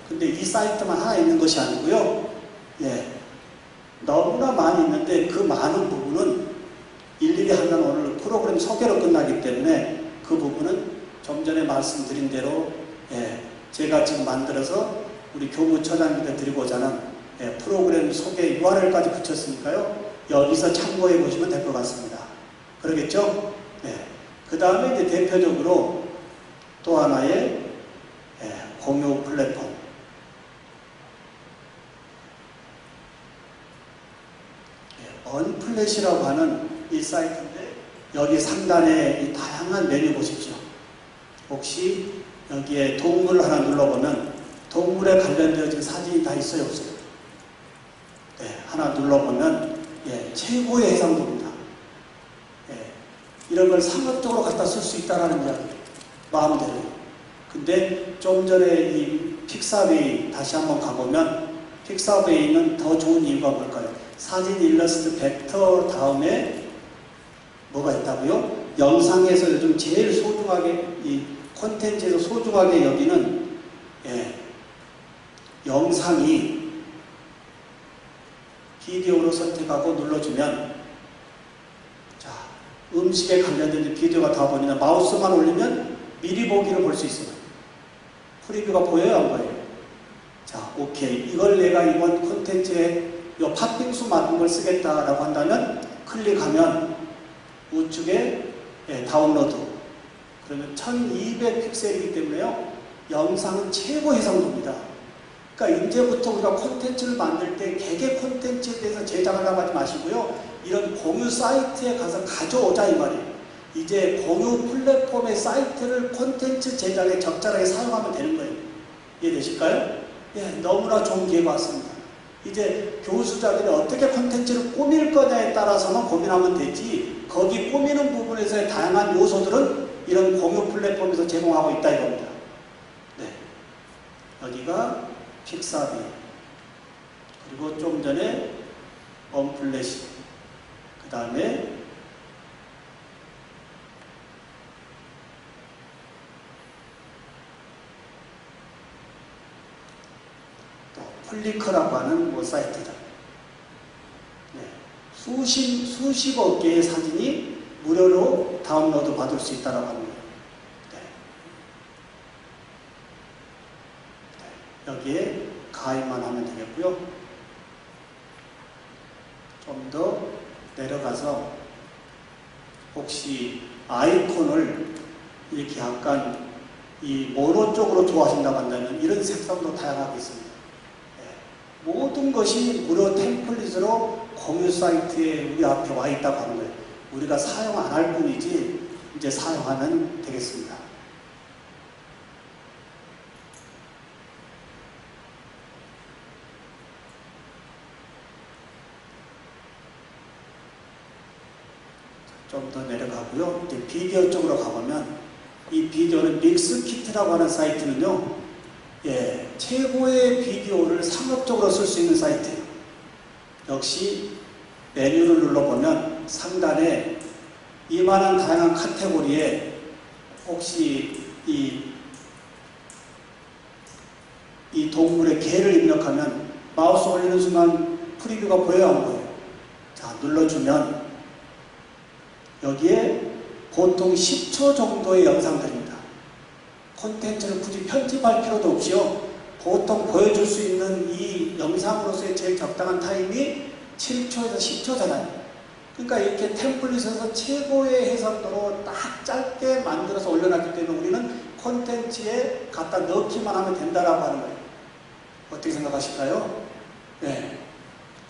근데 이 사이트만 하나 있는 것이 아니고요. 너무나 많이 있는데 그 많은 부분은 일일이 하면 오늘 프로그램 소개로 끝나기 때문에 그 부분은 좀 전에 말씀드린 대로 제가 지금 만들어서 우리 교무처장님께 드리고자 하는 프로그램 소개 URL까지 붙였으니까요. 여기서 참고해 보시면 될 것 같습니다. 그러겠죠? 그 다음에 이제 대표적으로 또 하나의 공유 플랫폼. 언플랫이라고 하는 이 사이트인데 여기 상단에 이 다양한 메뉴 보십시오. 혹시 여기에 동물을 하나 눌러보면 동물에 관련되어진 사진이 다 있어요, 없어요? 하나 눌러보면 최고의 해상도입니다. 이런 걸 상업적으로 갖다 쓸 수 있다는 이야기 마음대로. 근데 좀 전에 이 픽사베이 다시 한번 가보면 픽사베이는 더 좋은 이유가 뭘까요? 사진, 일러스트, 벡터 다음에 뭐가 있다고요? 영상에서 요즘 제일 소중하게 이 콘텐츠에서 소중하게 여기는 영상이 비디오로 선택하고 눌러주면 자, 음식에 관련된 비디오가 다 보이면 마우스만 올리면 미리 보기를 볼 수 있어요. 프리뷰가 보여요? 안 보여요? 자, 오케이. 이걸 내가 이번 콘텐츠에 요 팥빙수 만든 걸 쓰겠다라고 한다면 클릭하면 우측에 다운로드. 그러면 1200픽셀이기 때문에요. 영상은 최고 해상도입니다. 그러니까 이제부터 우리가 콘텐츠를 만들 때 개개 콘텐츠에 대해서 제작하려고 하지 마시고요. 이런 공유 사이트에 가서 가져오자 이 말이에요. 이제 공유 플랫폼의 사이트를 콘텐츠 제작에 적절하게 사용하면 되는 거예요. 이해되실까요? 너무나 좋은 기회가 왔습니다. 이제 교수자들이 어떻게 콘텐츠를 꾸밀 거냐에 따라서만 고민하면 되지 거기 꾸미는 부분에서의 다양한 요소들은 이런 공유 플랫폼에서 제공하고 있다 이겁니다. 여기가 픽사베이 그리고 좀 전에 언플래시 그 다음에 또 플리커라고 하는 사이트다. 수십억 개의 사진이 무료로 다운로드 받을 수 있다고 하는 거예요. 네. 여기에 가입만 하면 되겠고요. 좀 더 내려가서 혹시 아이콘을 이렇게 약간 이 모노 쪽으로 좋아하신다고 한다면 이런 색상도 다양하게 있습니다. 네. 모든 것이 무료 템플릿으로 공유 사이트에 우리 앞에 와 있다고 하는 거예요. 우리가 사용 안 할 뿐이지 이제 사용하면 되겠습니다. 좀 더 내려가고요. 이제 비디오 쪽으로 가보면 이 비디오는 믹스키트라고 하는 사이트는요, 예, 최고의 비디오를 상업적으로 쓸 수 있는 사이트예요. 역시 메뉴를 눌러보면 상단에 이만한 다양한 카테고리에 혹시 이 동물의 개를 입력하면 마우스 올리는 순간 프리뷰가 보여요, 안 보여요? 자, 눌러주면 여기에 보통 10초 정도의 영상들입니다. 콘텐츠를 굳이 편집할 필요도 없이요. 보통 보여줄 수 있는 이 영상으로서의 제일 적당한 타임이 7초에서 10초잖아요. 그러니까 이렇게 템플릿에서 최고의 해상도로 딱 짧게 만들어서 올려놨기 때문에 우리는 콘텐츠에 갖다 넣기만 하면 된다라고 하는 거예요. 어떻게 생각하실까요? 네.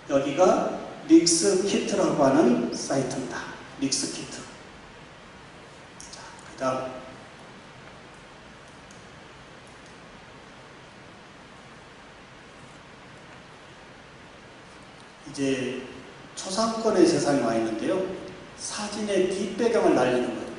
여기가 믹스키트라고 하는 사이트입니다. 믹스키트. 자, 그 다음. 이제 초상권의 세상에 와 있는데요. 사진의 뒷배경을 날리는 거예요.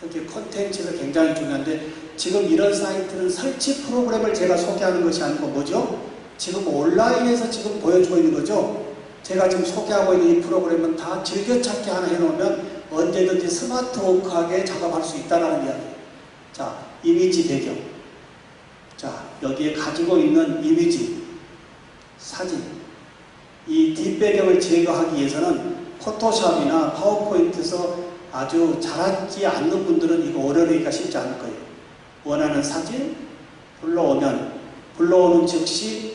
특히 콘텐츠가 굉장히 중요한데 지금 이런 사이트는 설치 프로그램을 제가 소개하는 것이 아니고 뭐죠? 지금 온라인에서 지금 보여주고 있는 거죠. 제가 지금 소개하고 있는 이 프로그램은 다 즐겨찾기 하나 해놓으면 언제든지 스마트워크하게 작업할 수 있다는 이야기예요. 자, 이미지 배경. 자, 여기에 가지고 있는 이미지, 사진. 이 뒷배경을 제거하기 위해서는 포토샵이나 파워포인트에서 아주 잘하지 않는 분들은 이거 오려내기가 쉽지 않을 거예요. 원하는 사진 불러오는 즉시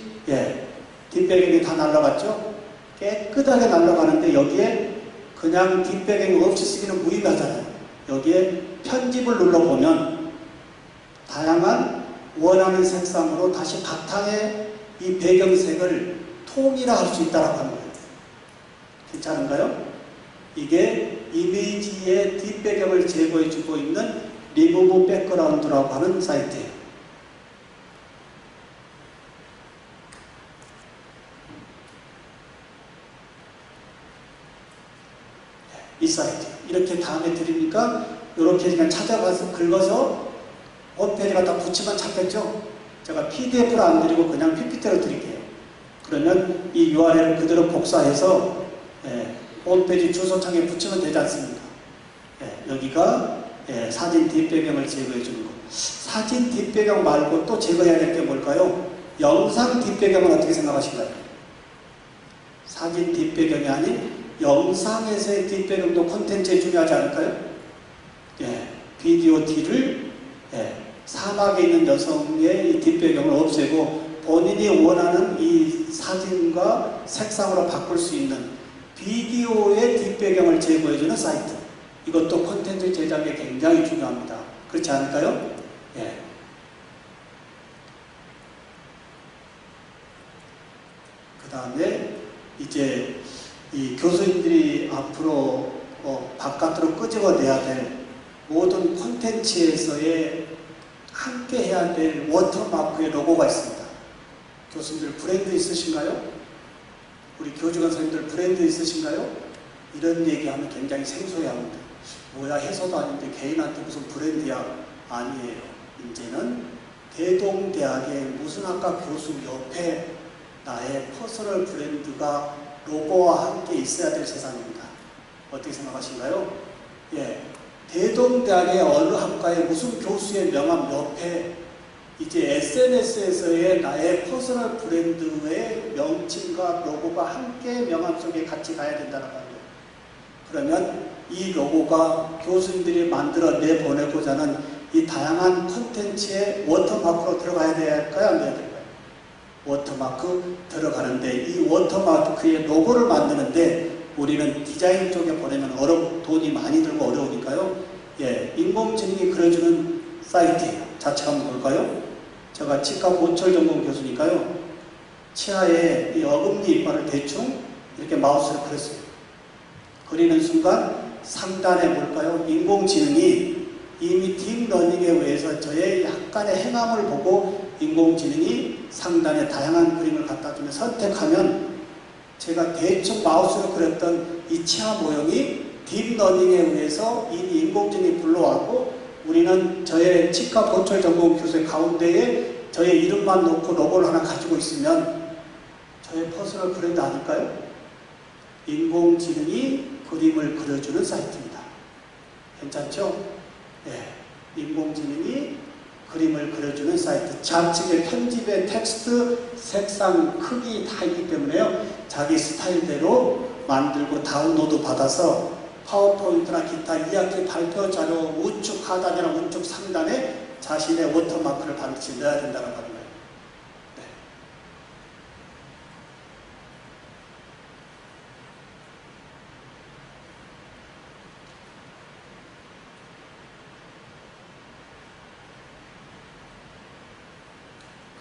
뒷배경이 다 날라갔죠? 깨끗하게 날아가는데 여기에 그냥 뒷배경 없이 쓰기는 무의미하잖아요. 여기에 편집을 눌러보면 다양한 원하는 색상으로 다시 바탕에 이 배경색을 통일화할 수 있다고 하는 거예요. 괜찮은가요? 이게 이미지의 뒷배경을 제거해주고 있는 리무브 백그라운드라고 하는 사이트예요. 이 사이트 이렇게 다음에 드리니까 이렇게 그냥 찾아가서 긁어서 홈페이지 갖다 붙이면 찾겠죠? 제가 PDF로 안 드리고 그냥 PPT로 드릴게요. 그러면 이 URL을 그대로 복사해서 홈페이지 주소창에 붙이면 되지 않습니까? 여기가 사진 뒷배경을 제거해 주는 거. 사진 뒷배경 말고 또 제거해야 될 게 뭘까요? 영상 뒷배경은 어떻게 생각하실까요? 사진 뒷배경이 아닌 영상에서의 뒷배경도 콘텐츠에 중요하지 않을까요? 비디오 뒤를 사막에 있는 여성의 이 뒷배경을 없애고 본인이 원하는 이 사진과 색상으로 바꿀 수 있는 비디오의 뒷배경을 제거해주는 사이트. 이것도 콘텐츠 제작에 굉장히 중요합니다. 그렇지 않을까요? 그 다음에 이제 이 교수님들이 앞으로 바깥으로 끄집어내야 될 모든 콘텐츠에서의 함께 해야 될 워터마크의 로고가 있습니다. 교수님들 브랜드 있으신가요? 우리 교직원 선생님들 브랜드 있으신가요? 이런 얘기하면 굉장히 생소해합니다. 뭐야 해서도 아닌데 개인한테 무슨 브랜드야? 아니에요. 이제는 대동대학의 무슨 학과 교수 옆에 나의 퍼스널 브랜드가 로고와 함께 있어야 될 세상입니다. 어떻게 생각하신가요? 대동대학의 어느 학과의 무슨 교수의 명함 옆에 이제 SNS에서의 나의 퍼스널 브랜드의 명칭과 로고가 함께 명함 속에 같이 가야 된다는 거예요. 그러면 이 로고가 교수님들이 만들어 내보내고자 하는 이 다양한 콘텐츠의 워터마크로 들어가야 될까요? 안 돼야 될까요? 워터마크 들어가는데 이 워터마크의 로고를 만드는데 우리는 디자인 쪽에 보내면 돈이 많이 들고 어려우니까요. 예, 인공지능이 그려주는 사이트예요. 자체가 한번 볼까요? 제가 치과 보철 전공 교수니까요. 치아에 이 어금니 이빨을 대충 이렇게 마우스로 그렸어요. 그리는 순간 상단에 볼까요? 인공지능이 이미 딥러닝에 의해서 저의 약간의 행함을 보고 인공지능이 상단에 다양한 그림을 갖다 주면 선택하면 제가 대충 마우스로 그렸던 이 치아 모형이 딥러닝에 의해서 이미 인공지능이 불러왔고 우리는 저의 치과 보철 전공 교수의 가운데에 저의 이름만 놓고 로고를 하나 가지고 있으면 저의 퍼즐을 그려도 아닐까요? 인공지능이 그림을 그려주는 사이트입니다. 괜찮죠? 예, 인공지능이 그림을 그려주는 사이트. 좌측에 편집의 텍스트, 색상, 크기 다 있기 때문에요. 자기 스타일대로 만들고 다운로드 받아서 파워포인트나 기타 2학기 발표 자료 우측 하단이나 우측 상단에 자신의 워터마크를 반드시 넣어야 된다는 거예요. 네.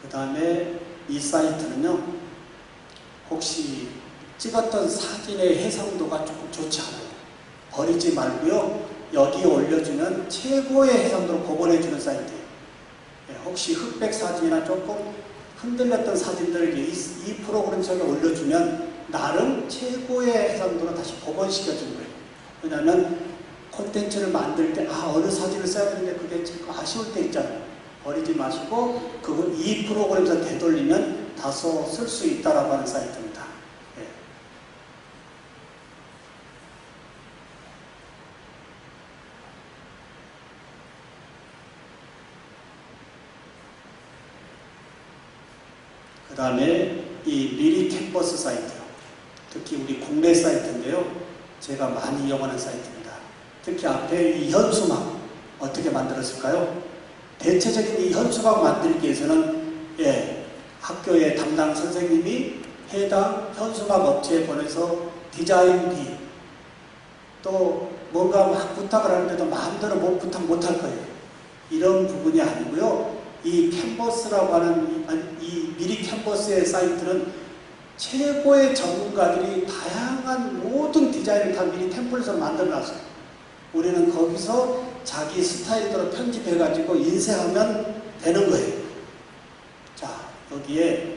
그 다음에 이 사이트는요, 혹시 찍었던 사진의 해상도가 조금 좋지 않아요. 버리지 말고요, 여기에 올려주면 최고의 해상도로 복원해주는 사이트예요. 예, 혹시 흑백 사진이나 조금 흔들렸던 사진들을 이 프로그램 속에 올려주면 나름 최고의 해상도로 다시 복원시켜주는 거예요. 왜냐하면 콘텐츠를 만들 때 어느 사진을 써야 되는데 그게 좀 아쉬울 때 있잖아요. 버리지 마시고 그걸 이 프로그램에서 되돌리면 다소 쓸 수 있다라고 하는 사이트입니다. 예. 그 다음에 이 미리 캠퍼스 사이트요. 특히 우리 국내 사이트인데요. 제가 많이 이용하는 사이트입니다. 특히 앞에 이 현수막 어떻게 만들었을까요? 대체적인 이 현수막 만들기 위해서는 학교의 담당 선생님이 해당 현수막 업체에 보내서 디자인비 또 뭔가 막 부탁을 하는데도 마음대로 부탁 못할 거예요. 이런 부분이 아니고요. 이 캔버스라고 하는 이 미리 캔버스의 사이트는 최고의 전문가들이 다양한 모든 디자인을 다 미리 템플릿으로 만들어놨어요. 우리는 거기서 자기 스타일대로 편집해가지고 인쇄하면 되는 거예요. 자, 여기에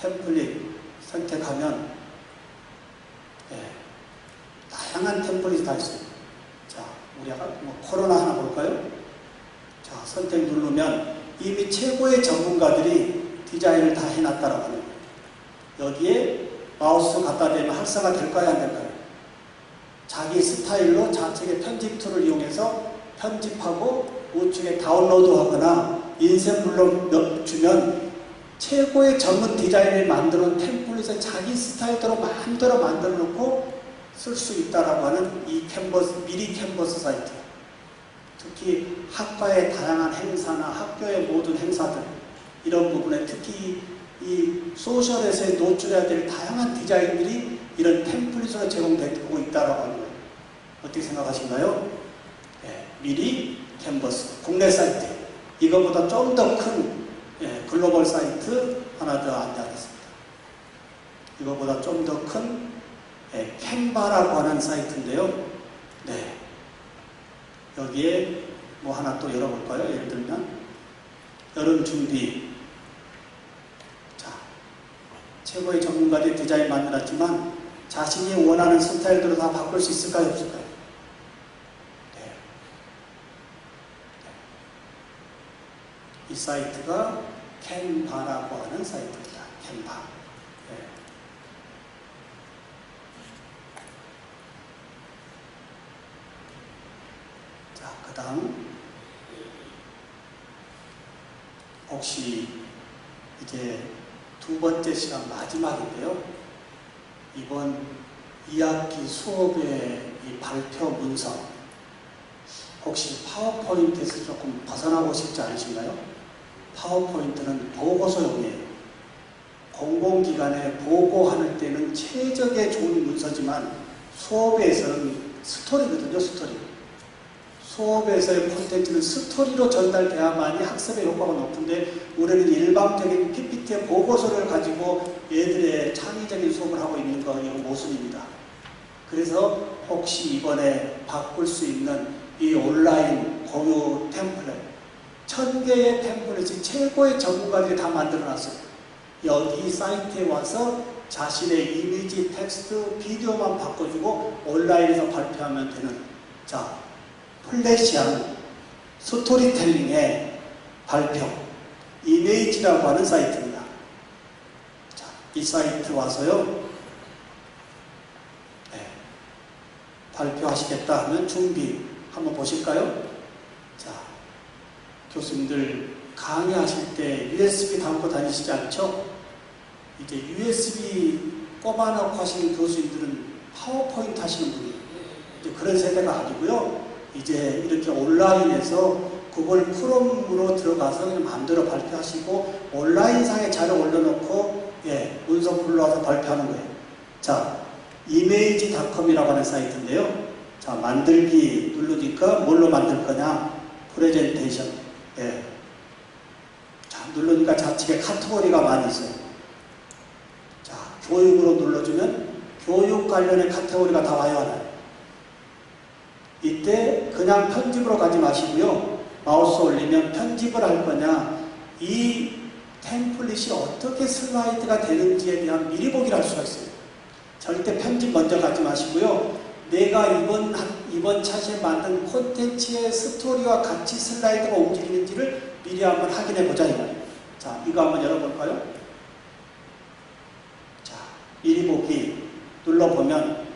템플릿 선택하면 다양한 템플릿이 다 있어요. 자, 우리 아까 코로나 하나 볼까요? 자, 선택 누르면 이미 최고의 전문가들이 디자인을 다 해놨다라고 하는 거예요. 여기에 마우스 갖다 대면 활성화 될까요? 안 될까요? 자기 스타일로 좌측에 편집 툴을 이용해서 편집하고 우측에 다운로드 하거나 인쇄 불러 주면 최고의 전문 디자인을 만들어 놓은 템플릿을 자기 스타일대로 마음대로 만들어 놓고 쓸 수 있다라고 하는 이 캔버스, 미리 캔버스 사이트. 특히 학과의 다양한 행사나 학교의 모든 행사들 이런 부분에 특히 이 소셜에서 노출해야 될 다양한 디자인들이 이런 템플릿으로 제공되고 있다라고 하는 거예요. 어떻게 생각하신가요? 미리 캔버스 국내 사이트 이거보다 좀 더 큰 글로벌 사이트 하나 더 안내하겠습니다. 이거보다 좀 더 큰 캔바라고 하는 사이트인데요. 네. 여기에 뭐 하나 또 열어볼까요? 예를 들면 여름 준비. 자, 최고의 전문가들이 디자인 만들었지만 자신이 원하는 스타일대로 다 바꿀 수 있을까요? 없을까요? 네. 이 사이트가 캔바라고 하는 사이트입니다. 캔바. 네. 자, 그 다음 혹시 이제 두 번째 시간 마지막인데요. 이번 2학기 수업에 이 발표 문서 혹시 파워포인트에서 조금 벗어나고 싶지 않으신가요? 파워포인트는 보고서용이에요. 공공기관에 보고할 때는 최적의 좋은 문서지만 수업에서는 스토리거든요. 스토리. 수업에서의 콘텐츠는 스토리로 전달돼야만이 학습의 효과가 높은데 우리는 일방적인 PPT의 보고서를 가지고 얘들의 창의적인 수업을 하고 있는 거 이건 모순입니다. 그래서 혹시 이번에 바꿀 수 있는 이 온라인 공유 템플릿 1000개의 템플릿이 최고의 전문가들이 다 만들어놨어요. 여기 사이트에 와서 자신의 이미지, 텍스트, 비디오만 바꿔주고 온라인에서 발표하면 되는 자 플래시한 스토리텔링의 발표 이메이지라고 하는 사이트입니다. 자, 이 사이트 와서요 발표하시겠다 하면 준비 한번 보실까요? 자, 교수님들 강의하실 때 USB 담고 다니시지 않죠? 이제 USB 꼽아놓고 하시는 교수님들은 파워포인트 하시는 분이에요. 이제 그런 세대가 아니고요. 이제 이렇게 온라인에서 구글 크롬으로 들어가서 그냥 마음대로 발표하시고 온라인상에 자료 올려놓고 문서 불러와서 발표하는 거예요. 자, 이메이지닷컴이라고 하는 사이트인데요. 자, 만들기 누르니까 뭘로 만들 거냐? 프레젠테이션. 자, 누르니까 좌측에 카테고리가 많이 있어요. 자, 교육으로 눌러주면 교육 관련의 카테고리가 다 와요, 하나요. 이때 그냥 편집으로 가지 마시고요. 마우스 올리면 편집을 할 거냐, 이 템플릿이 어떻게 슬라이드가 되는지에 대한 미리 보기를 할 수가 있어요. 절대 편집 먼저 가지 마시고요. 내가 이번 차시에 만든 콘텐츠의 스토리와 같이 슬라이드가 움직이는지를 미리 한번 확인해 보자 이 말이에요. 자, 이거 한번 열어볼까요? 자, 미리 보기 눌러보면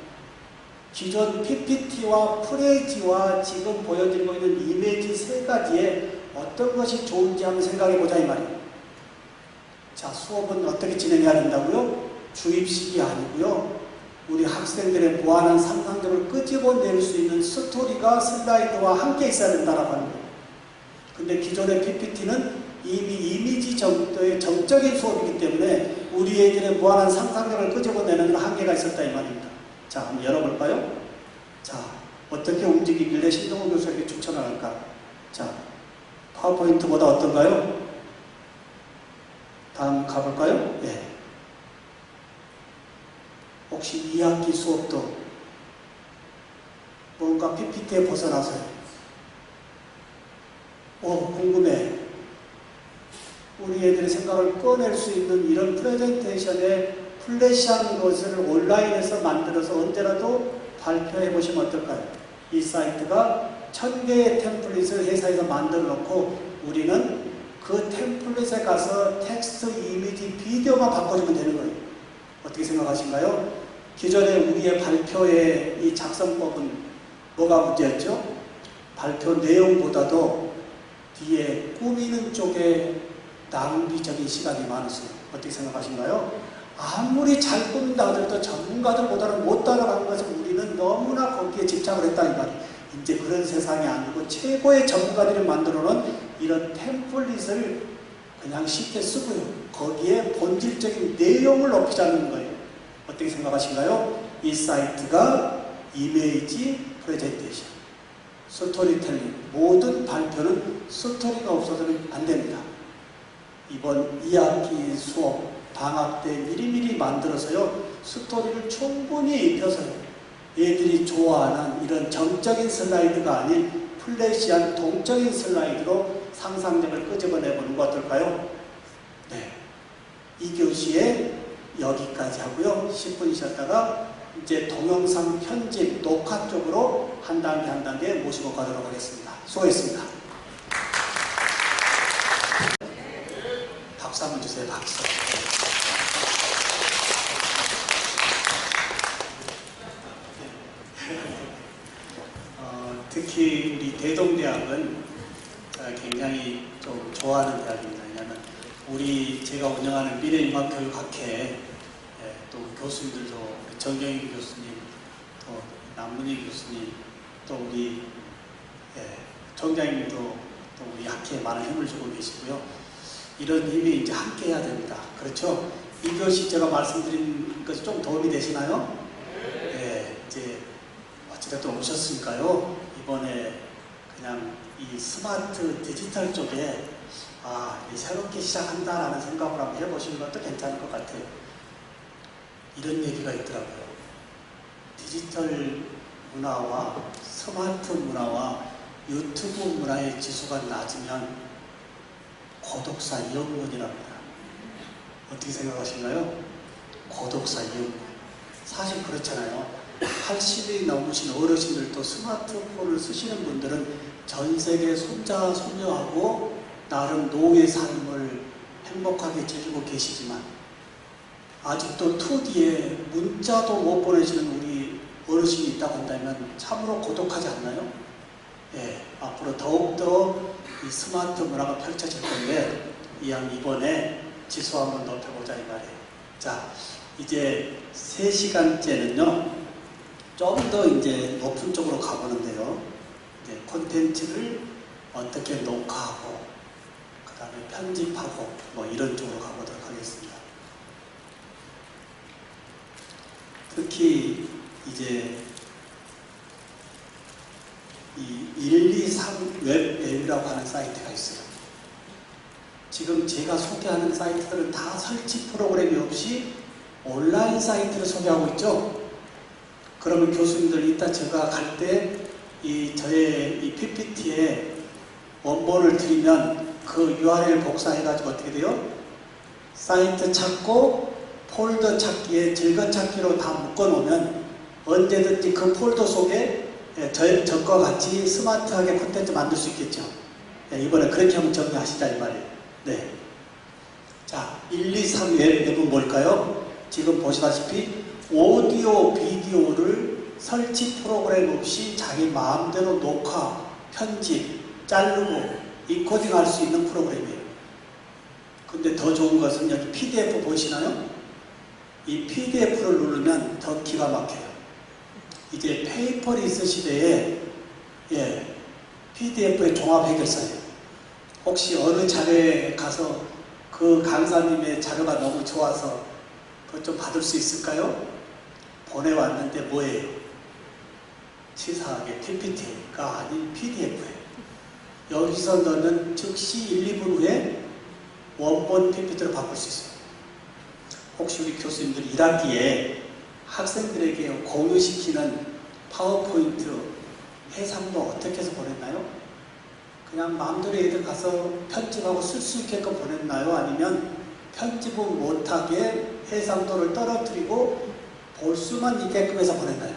기존 PPT와 프레지와 지금 보여드리고 있는 이미지 세 가지에 어떤 것이 좋은지 한번 생각해 보자 이 말이에요. 자, 수업은 어떻게 진행해야 된다고요? 주입식이 아니고요. 우리 학생들의 무한한 상상력을 끄집어낼 수 있는 스토리가 슬라이드와 함께 있어야 된다라고 하는 거예요. 근데 기존의 PPT는 이미 이미지 정도의 정적인 수업이기 때문에 우리 애들의 무한한 상상력을 끄집어내는 한계가 있었다 이 말입니다. 자, 한번 열어볼까요? 자, 어떻게 움직이길래 신동훈 교수에게 추천을 할까? 자, 파워포인트보다 어떤가요? 다음 가볼까요? 예. 혹시 2학기 수업도 뭔가 PPT에 벗어나서요. 궁금해. 우리 애들의 생각을 꺼낼 수 있는 이런 프레젠테이션에 플래시한 것을 온라인에서 만들어서 언제라도 발표해 보시면 어떨까요? 이 사이트가 1000개의 템플릿을 회사에서 만들어 놓고 우리는 그 템플릿에 가서 텍스트, 이미지, 비디오만 바꿔주면 되는 거예요. 어떻게 생각하신가요? 기존에 우리의 발표의 이 작성법은 뭐가 문제였죠? 발표 내용보다도 뒤에 꾸미는 쪽에 낭비적인 시간이 많았어요. 어떻게 생각하신가요? 아무리 잘 꾸민다 하더라도 전문가들보다는 못 따라간 것을 우리는 너무나 거기에 집착을 했다 이 말이에요. 이제 그런 세상이 아니고 최고의 전문가들이 만들어 놓은 이런 템플릿을 그냥 쉽게 쓰고요. 거기에 본질적인 내용을 높이자는 거예요. 어떻게 생각하신가요? 이 사이트가 이미지 프레젠테이션, 스토리텔링, 모든 발표는 스토리가 없어서는 안 됩니다. 이번 2학기 수업 방학 때 미리미리 만들어서요. 스토리를 충분히 입혀서요. 얘들이 좋아하는 이런 정적인 슬라이드가 아닌 플래시한 동적인 슬라이드로 상상력을 끄집어내보는 거 어떨까요? 네. 2교시에 여기까지 하고요. 10분 쉬었다가 이제 동영상 편집, 녹화 쪽으로 한 단계 한 단계 모시고 가도록 하겠습니다. 수고했습니다. 박수 한번 주세요. 박수. 특히 우리 대동대학은 굉장히 좀 좋아하는 대학입니다. 왜냐하면 제가 운영하는 미래융합교육학회 또 교수님들도 정경희 교수님, 또 남문희 교수님, 또 우리 총장님도 또 우리 학회에 많은 힘을 주고 계시고요. 이런 힘이 이제 함께 해야 됩니다. 그렇죠? 이 교시 제가 말씀드린 것이 좀 도움이 되시나요? 이제 어찌됐든 오셨으니까요. 이번에 그냥 이 스마트 디지털 쪽에 새롭게 시작한다라는 생각을 한번 해보시는 것도 괜찮을 것 같아요. 이런 얘기가 있더라고요. 디지털 문화와 스마트 문화와 유튜브 문화의 지수가 낮으면 고독사 이용문이랍니다. 어떻게 생각하시나요? 고독사 이용문. 사실 그렇잖아요. 80이 넘으신 어르신들도 스마트폰을 쓰시는 분들은 전 세계 손자, 손녀하고 나름 노후의 삶을 행복하게 즐기고 계시지만 아직도 2D에 문자도 못 보내시는 우리 어르신이 있다고 한다면 참으로 고독하지 않나요? 앞으로 더욱더 이 스마트 문화가 펼쳐질 건데 이번에 지수 한번 높여보자 이 말이에요. 자, 이제 3시간째는요. 좀 더 이제 높은 쪽으로 가보는데요. 이제 콘텐츠를 어떻게 녹화하고 그 다음에 편집하고 뭐 이런 쪽으로 가보도록 하겠습니다. 특히 이제 이 123 웹앱이라고 하는 사이트가 있어요. 지금 제가 소개하는 사이트들은 다 설치 프로그램이 없이 온라인 사이트를 소개하고 있죠. 그러면 교수님들 이따 제가 갈 때 저의 이 PPT에 원본을 드리면 그 URL 복사해가지고 어떻게 돼요? 사이트 찾고 폴더 찾기에 즐거찾기로 다 묶어놓으면 언제든지 그 폴더 속에 저과 같이 스마트하게 콘텐츠 만들 수 있겠죠. 이번에 그렇게 한번 정리하시자 이 말이에요. 네. 자, 123 웹은 뭘까요? 지금 보시다시피 오디오, 비디오를 설치 프로그램 없이 자기 마음대로 녹화, 편집, 자르고 인코딩 할 수 있는 프로그램이에요. 근데 더 좋은 것은 여기 PDF 보이시나요? 이 PDF를 누르면 더 기가 막혀요. 이제 페이퍼리스 시대에 PDF의 종합 해결사예요. 혹시 어느 자료에 가서 그 강사님의 자료가 너무 좋아서 그것 좀 받을 수 있을까요? 보내왔는데 뭐예요? 치사하게 PPT가 아닌 PDF예요. 여기서 넣으면 즉시 1, 2분 후에 원본 PPT로 바꿀 수 있어요. 혹시 우리 교수님들 1학기에 학생들에게 공유시키는 파워포인트 해상도 어떻게 해서 보냈나요? 그냥 마음대로 애들 가서 편집하고 쓸 수 있게끔 보냈나요? 아니면 편집을 못하게 해상도를 떨어뜨리고 볼 수만 있게끔 해서 보냈나요?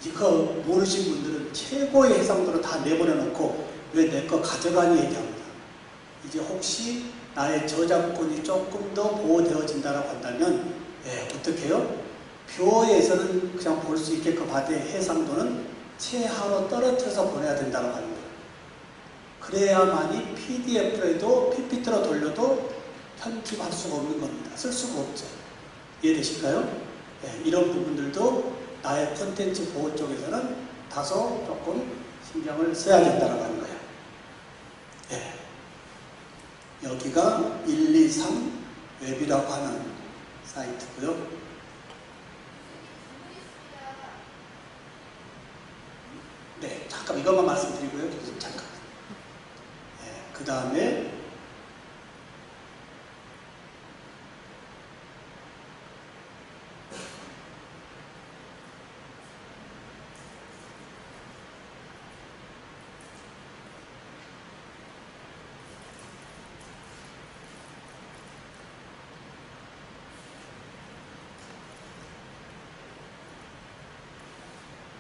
이거 모르신 분들은 최고의 해상도를 다 내보내놓고 왜 내 거 가져가니 얘기합니다. 이제 혹시 나의 저작권이 조금 더 보호되어진다고 한다면 어떻게 해요? 뷰어에서는 그냥 볼 수 있게끔 하되 해상도는 최하로 떨어뜨려서 보내야 된다고 하는 거예요. 그래야만이 PDF에도 PPT로 돌려도 편집할 수가 없는 겁니다. 쓸 수가 없죠. 이해되실까요? 이런 부분들도 나의 콘텐츠 보호 쪽에서는 다소 조금 신경을 써야 된다고 하는 거예요. 여기가 123 웹이라고 하는 사이트고요. 네, 잠깐 이것만 말씀드리고요. 잠깐. 그 다음에